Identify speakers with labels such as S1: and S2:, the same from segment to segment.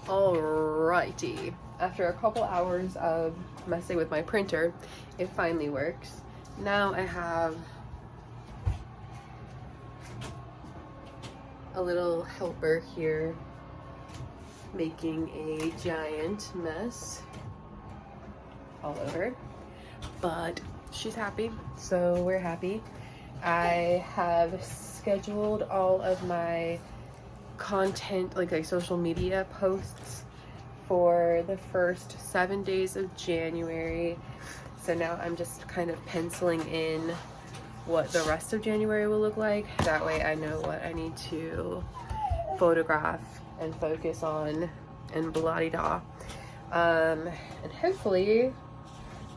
S1: Alrighty, after a couple hours of messing with my printer, it finally works. Now I have a little helper here making a giant mess all over, but she's happy, so we're happy. I have scheduled all of my content, like social media posts for the first 7 days of January. So now I'm just kind of penciling in what the rest of January will look like. That way I know what I need to photograph and focus on and blah-de-da. And hopefully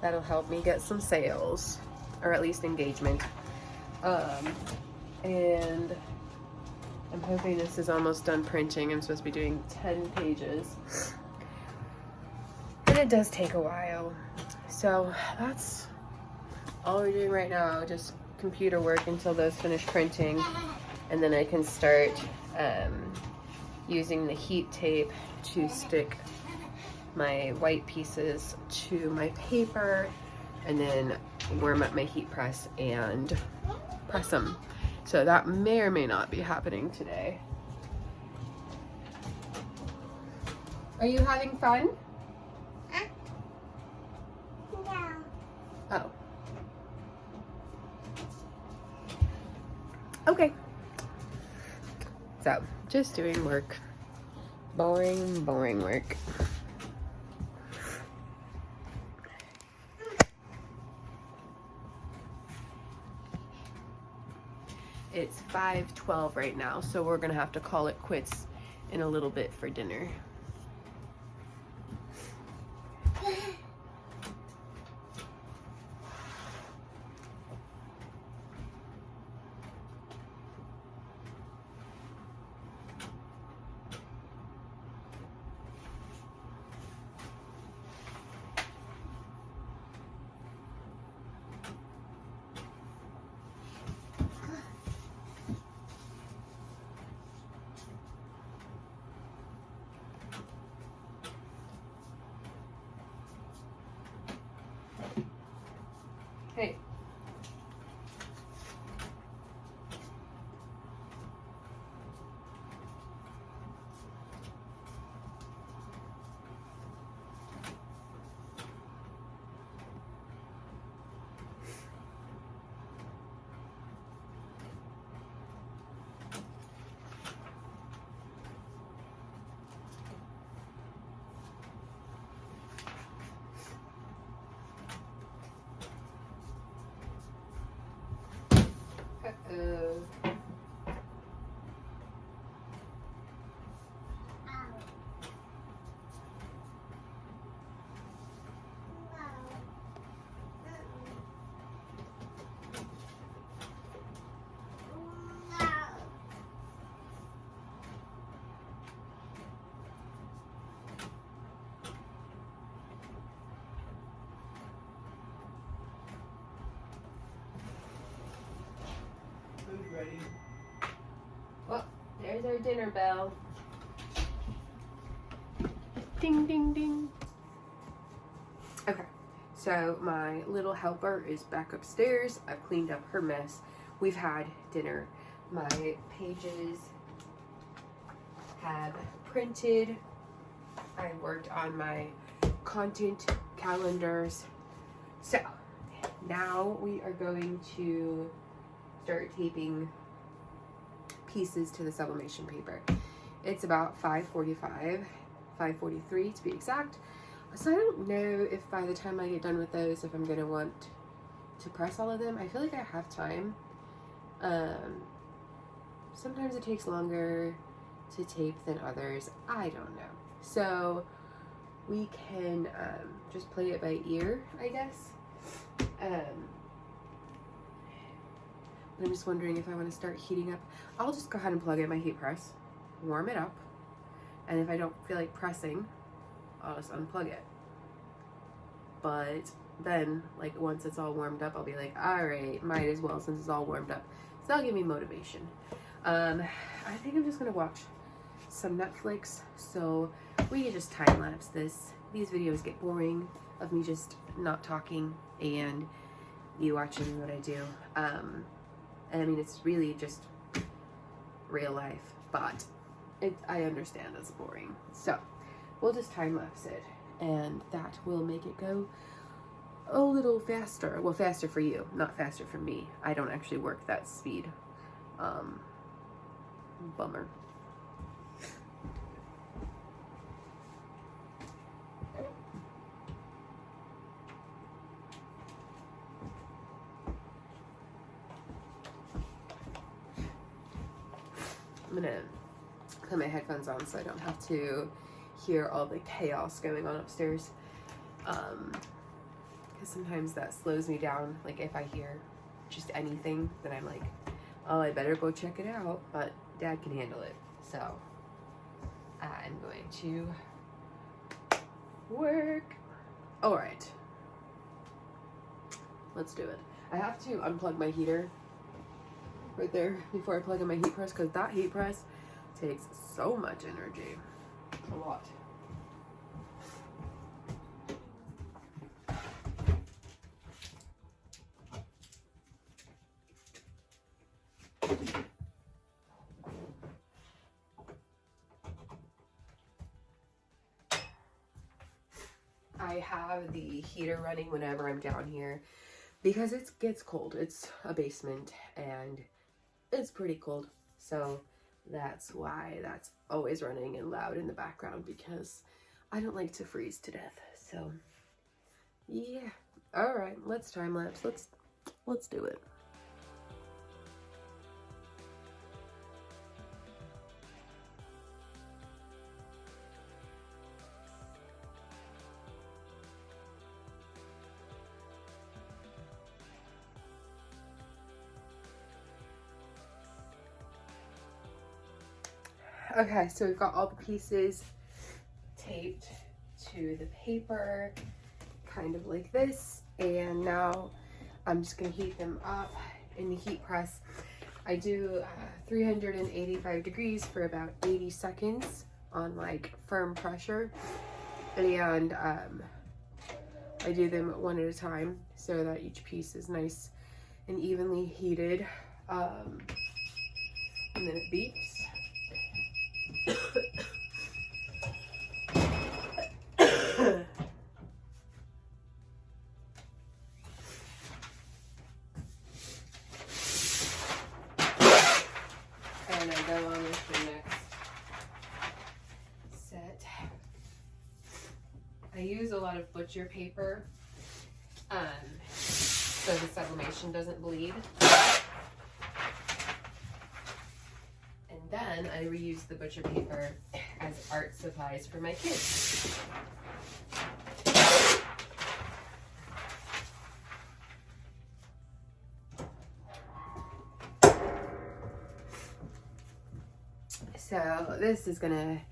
S1: that'll help me get some sales, or at least engagement. And I'm hoping this is almost done printing. I'm supposed to be doing 10 pages. And it does take a while. So that's all we're doing right now, just computer work until those finish printing. And then I can start using the heat tape to stick my white pieces to my paper and then warm up my heat press and press them. So that may or may not be happening today. Are you having fun?
S2: No.
S1: Oh. Okay. So, just doing work. Boring, boring work. It's 5:12 right now, so we're gonna have to call it quits in a little bit for dinner. Hey. Uh-oh.
S3: Food ready.
S1: Well, there's our dinner bell. Ding, ding, ding. Okay, so my little helper is back upstairs. I've cleaned up her mess. We've had dinner. My pages have printed. I worked on my content calendars. So now we are going to start taping pieces to the sublimation paper. It's about 5:45, 5:43 to be exact. So I don't know if by the time I get done with those, if I'm gonna want to press all of them. I feel like I have time. Sometimes it takes longer to tape than others. I don't know. So we can just play it by ear, I guess. I'm just wondering if I want to start heating up. I'll just go ahead and plug in my heat press, warm it up, and if I don't feel like pressing, I'll just unplug it. But then, like, once it's all warmed up, I'll be like, all right, might as well since it's all warmed up. So that'll give me motivation. I think I'm just gonna watch some Netflix. So we can just time lapse this. These videos get boring of me just not talking and you watching what I do. And I mean, it's really just real life, but I understand it's boring. So we'll just time lapse it, and that will make it go a little faster. Well, faster for you, not faster for me. I don't actually work that speed. Bummer. I'm gonna put my headphones on so I don't have to hear all the chaos going on upstairs. Because sometimes that slows me down. Like if I hear just anything, then I'm like, oh, I better go check it out. But Dad can handle it. So I'm going to work. All right. Let's do it. I have to unplug my heater right there before I plug in my heat press, because that heat press takes so much energy. A lot. I have the heater running whenever I'm down here because it gets cold. It's a basement and it's pretty cold. So that's why that's always running and loud in the background, because I don't like to freeze to death. So yeah. All right, let's time lapse. Let's do it. Okay, so we've got all the pieces taped to the paper, kind of like this. And now I'm just gonna heat them up in the heat press. I do 385 degrees for about 80 seconds on like firm pressure. And I do them one at a time so that each piece is nice and evenly heated. And then it beeps. And I go on with the next set. I use a lot of butcher paper so the sublimation doesn't bleed. And then I reuse the butcher paper as art supplies for my kids. So this is gonna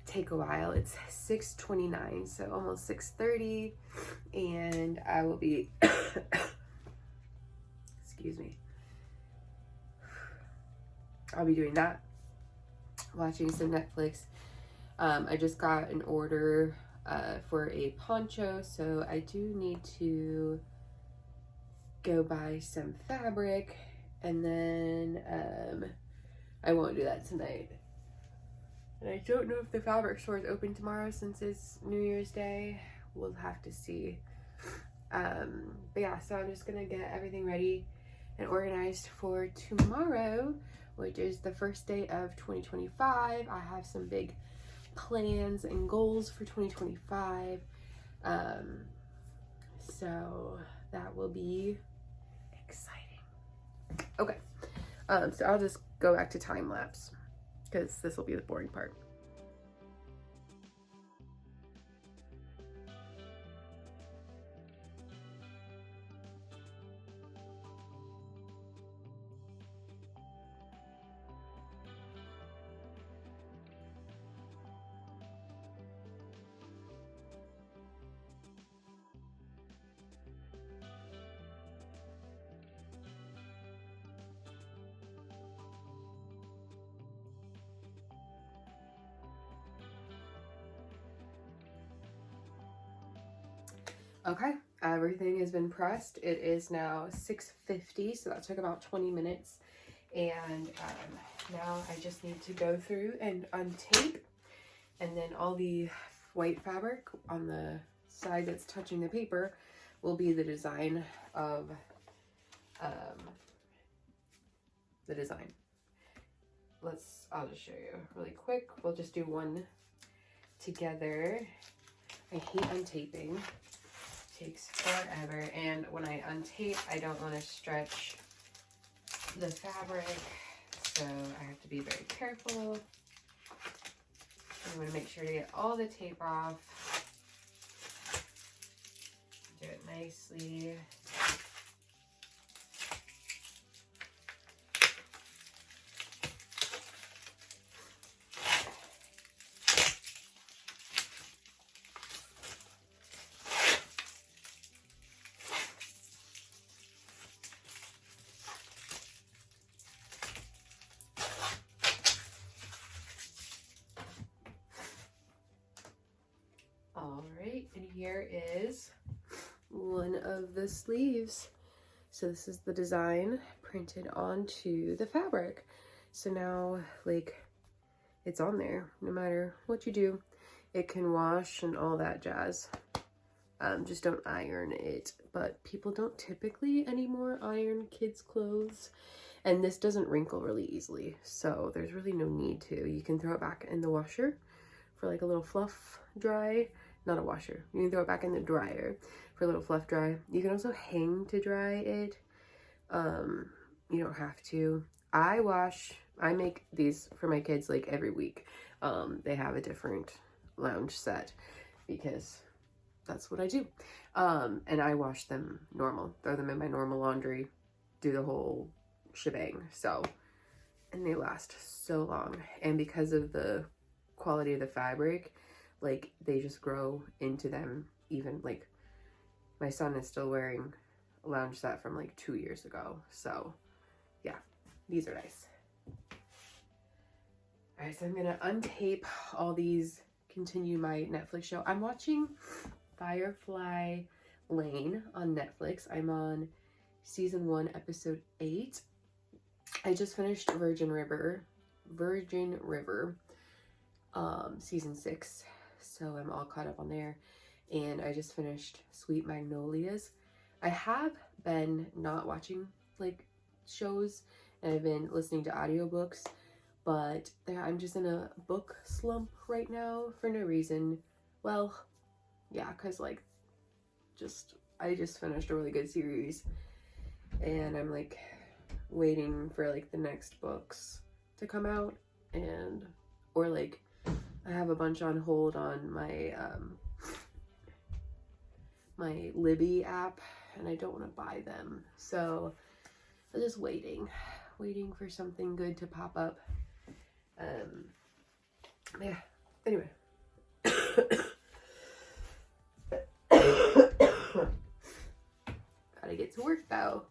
S1: take a while. It's 6:29, so almost 6:30, and I will be excuse me, I'll be doing that, watching some Netflix. I just got an order for a poncho, so I do need to go buy some fabric, and then I won't do that tonight. And I don't know if the fabric store is open tomorrow since it's New Year's Day. We'll have to see. But yeah, so I'm just gonna get everything ready and organized for tomorrow, which is the first day of 2025. I have some big plans and goals for 2025. So that will be exciting. Okay, so I'll just go back to time lapse because this will be the boring part. Okay, everything has been pressed. It is now 6:50, so that took about 20 minutes. And now I just need to go through and untape, and then all the white fabric on the side that's touching the paper will be the design of the design. I'll just show you really quick. We'll just do one together. I hate untaping. It takes forever, and when I untape, I don't want to stretch the fabric, so I have to be very careful. I'm going to make sure to get all the tape off. Do it nicely. All right, and here is one of the sleeves. So this is the design printed onto the fabric. So now, like, it's on there. No matter what you do, it can wash and all that jazz. Just don't iron it. But people don't typically anymore iron kids' clothes. And this doesn't wrinkle really easily. So there's really no need to. You can throw it back in the washer for like a little fluff dry. Not a washer. You can throw it back in the dryer for a little fluff dry. You can also hang to dry it. You don't have to. I make these for my kids like every week. They have a different lounge set because that's what I do. And I wash them normal. Throw them in my normal laundry. Do the whole shebang. So, and they last so long. And because of the quality of the fabric, like, they just grow into them. Even like my son is still wearing a lounge set from like 2 years ago. So yeah, these are nice. All right, so I'm gonna untape all these, continue my Netflix show. I'm watching Firefly Lane on Netflix. I'm on season 1, episode 8. I just finished Virgin River, season 6. So I'm all caught up on there. And I just finished Sweet Magnolias. I have been not watching like shows, and I've been listening to audiobooks, but I'm just in a book slump right now for no reason. Well, yeah, because like I just finished a really good series, and I'm like waiting for like the next books to come out, and or like I have a bunch on hold on my my Libby app, and I don't want to buy them, so I'm just waiting for something good to pop up. Yeah, anyway. Gotta get to work though.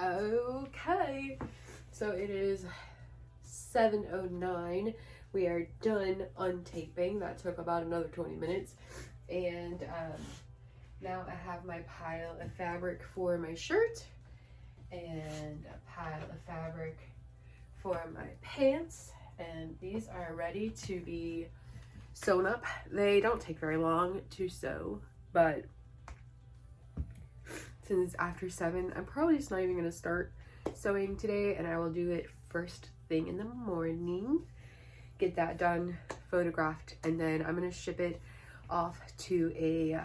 S1: Okay, so it is 7:09. We are done untaping. That took about another 20 minutes. And now I have my pile of fabric for my shirt and a pile of fabric for my pants. And these are ready to be sewn up. They don't take very long to sew, but since it's after 7, I'm probably just not even going to start sewing today, and I will do it first thing in the morning. Get that done, photographed, and then I'm going to ship it off to a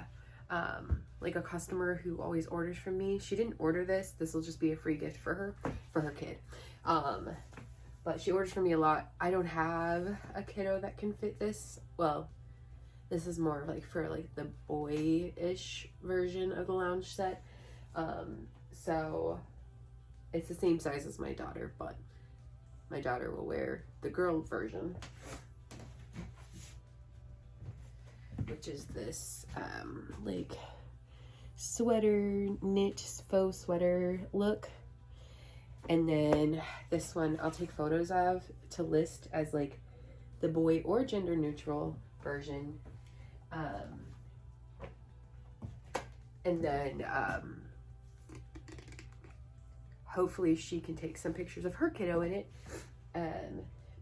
S1: like a customer who always orders from me. She didn't order this. This will just be a free gift for her kid. But she orders from me a lot. I don't have a kiddo that can fit this. Well, This is more like for like the boy-ish version of the lounge set. So it's the same size as my daughter, but my daughter will wear the girl version, which is this like sweater, knit faux sweater look. And then this one I'll take photos of to list as like the boy or gender neutral version. And then hopefully she can take some pictures of her kiddo in it.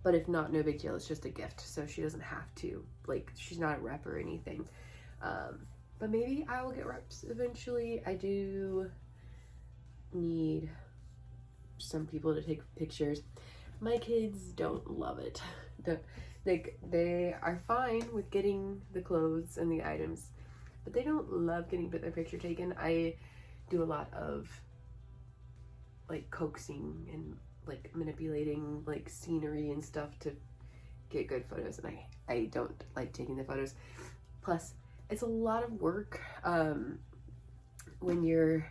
S1: But if not, no big deal. It's just a gift, so she doesn't have to, like, she's not a rep or anything. But maybe I will get reps eventually. I do need some people to take pictures. My kids don't love it. They are fine with getting the clothes and the items, but they don't love getting their picture taken. I do a lot of like coaxing and like manipulating like scenery and stuff to get good photos, and I don't like taking the photos. Plus, it's a lot of work when you're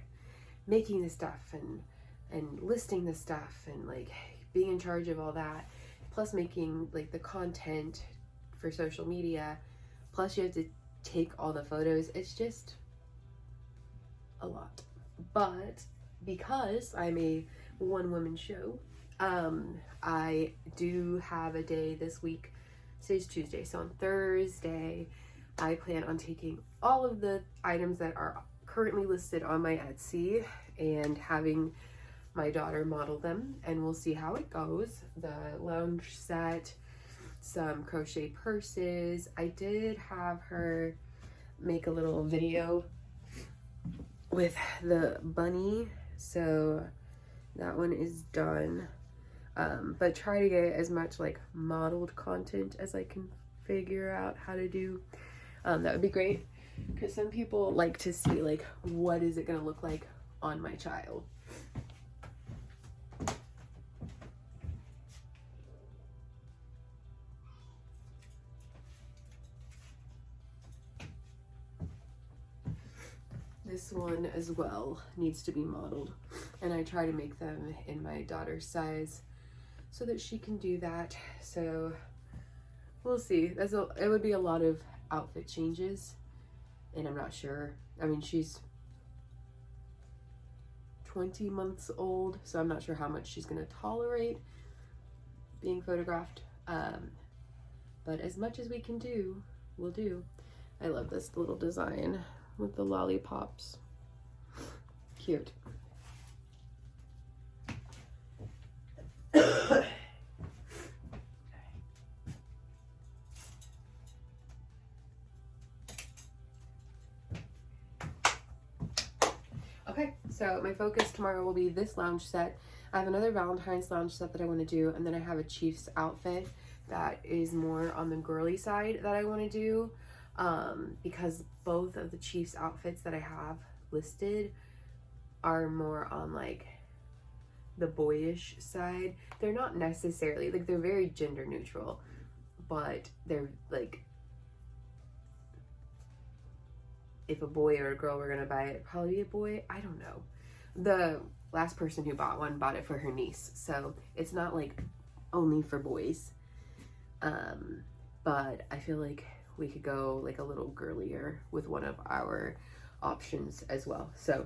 S1: making the stuff and listing the stuff and like being in charge of all that, plus making like the content for social media, plus you have to take all the photos. It's just a lot. But because I'm a one-woman show, I do have a day this week. Today's Tuesday, so on Thursday I plan on taking all of the items that are currently listed on my Etsy and having my daughter model them, and we'll see how it goes. The lounge set, some crochet purses. I did have her make a little video with the bunny, so that one is done. But try to get as much like modeled content as I can figure out how to do. That would be great, because some people like to see like what is it gonna look like on my child. This one as well needs to be modeled, and I try to make them in my daughter's size so that she can do that. So we'll see. It would be a lot of outfit changes, and I'm not sure. I mean, she's 20 months old, so I'm not sure how much she's gonna tolerate being photographed. But as much as we can do, we'll do. I love this little design with the lollipops. Cute. Okay, so my focus tomorrow will be this lounge set. I have another Valentine's lounge set that I want to do, and then I have a Chiefs outfit that is more on the girly side that I want to do, because both of the Chiefs outfits that I have listed are more on like the boyish side. They're not necessarily like, they're very gender neutral, but they're like, if a boy or a girl were gonna buy it, probably be a boy. I don't know. The last person who bought one bought it for her niece, so it's not like only for boys. But I feel like we could go like a little girlier with one of our options as well. So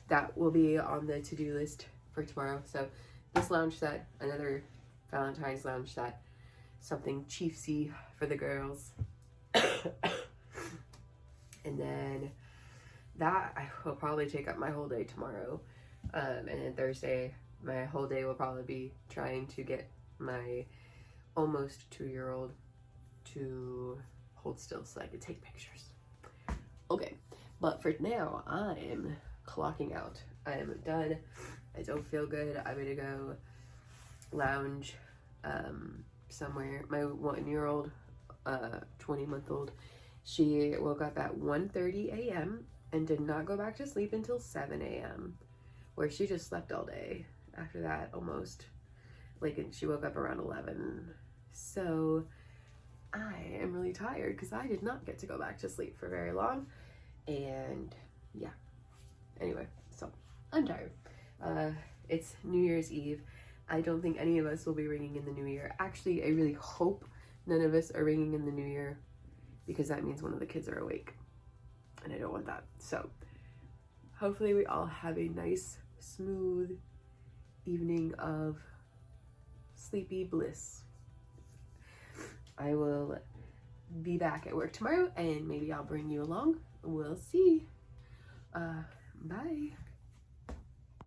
S1: that will be on the to-do list for tomorrow. So this lounge set, another Valentine's lounge set, something Chiefsy for the girls. And then that I will probably take up my whole day tomorrow. And then Thursday, my whole day will probably be trying to get my almost 2-year-old to hold still so I can take pictures. Okay, but for now, I am clocking out. I am done. I don't feel good. I'm gonna go lounge somewhere. My 1-year-old, 20-month-old, she woke up at 1:30 a.m. and did not go back to sleep until 7 a.m. where she just slept all day after that, almost. Like, and she woke up around 11. So I am really tired because I did not get to go back to sleep for very long. And yeah, anyway, so I'm tired. It's New Year's Eve. I don't think any of us will be ringing in the new year. Actually, I really hope none of us are ringing in the new year, because that means one of the kids are awake and I don't want that. So hopefully we all have a nice, smooth evening of sleepy bliss. I will be back at work tomorrow and maybe I'll bring you along. We'll see. Bye.